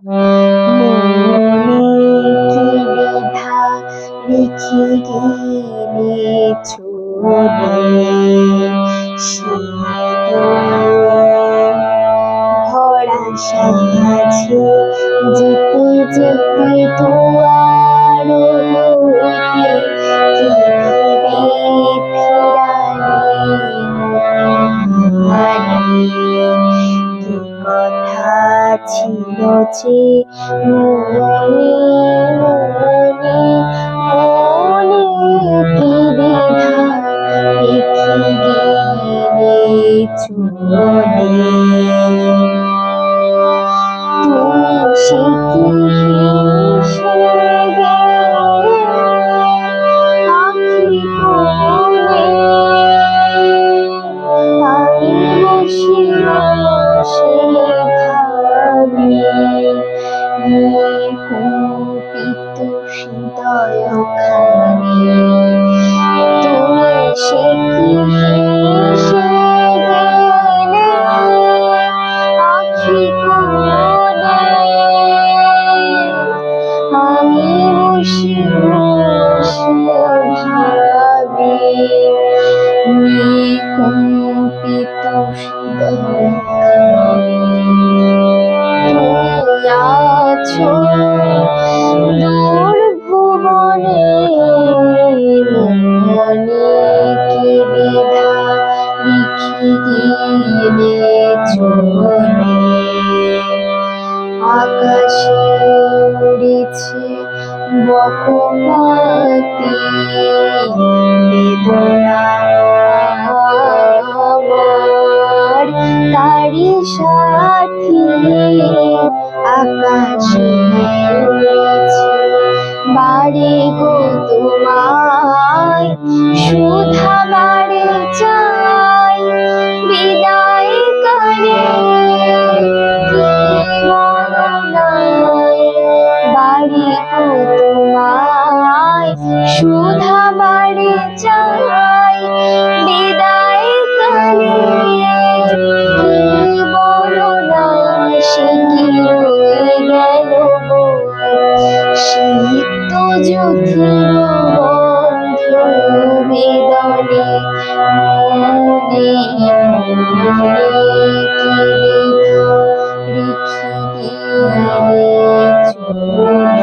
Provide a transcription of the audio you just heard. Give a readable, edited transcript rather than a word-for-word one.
মনে কি বিধা লিখি গেলে চলে ভরা সাঁঝে যেতে যেতে দুয়ার হইতে কি ভেবে ফিরালে কি কথা ছিল যে মনে মনে মনে কি দ্বিধা লিখি গেলে চলে তুমি সে কি হেসে গেলে আখি কোণে আমি বসে বসে ভাবি কুপিত হৃদয়খানি তুমি সে কি হেসে গেলে আখি কোণে আমি বসে বসে ভাবি কুপিত তুমি আছো দূর ভুবনে মনে কি বিধা লিখি গেলে চলে আকাশে উড়েছে বকপাতি বেদনা আমার তারি সাথী আকাশে উড়েছে বাড়ি গো তোমায় সুধা বাড়ি চাই বিদায় করে বাড়ি গো তোমায় সুধা বাড়ি চাই বিদায় করে বলো না সে কি রয়ে গেল সিক্ত জ্যোতির বন্ধু বেদনে মনে মনে কি লিখি গেলে চলে।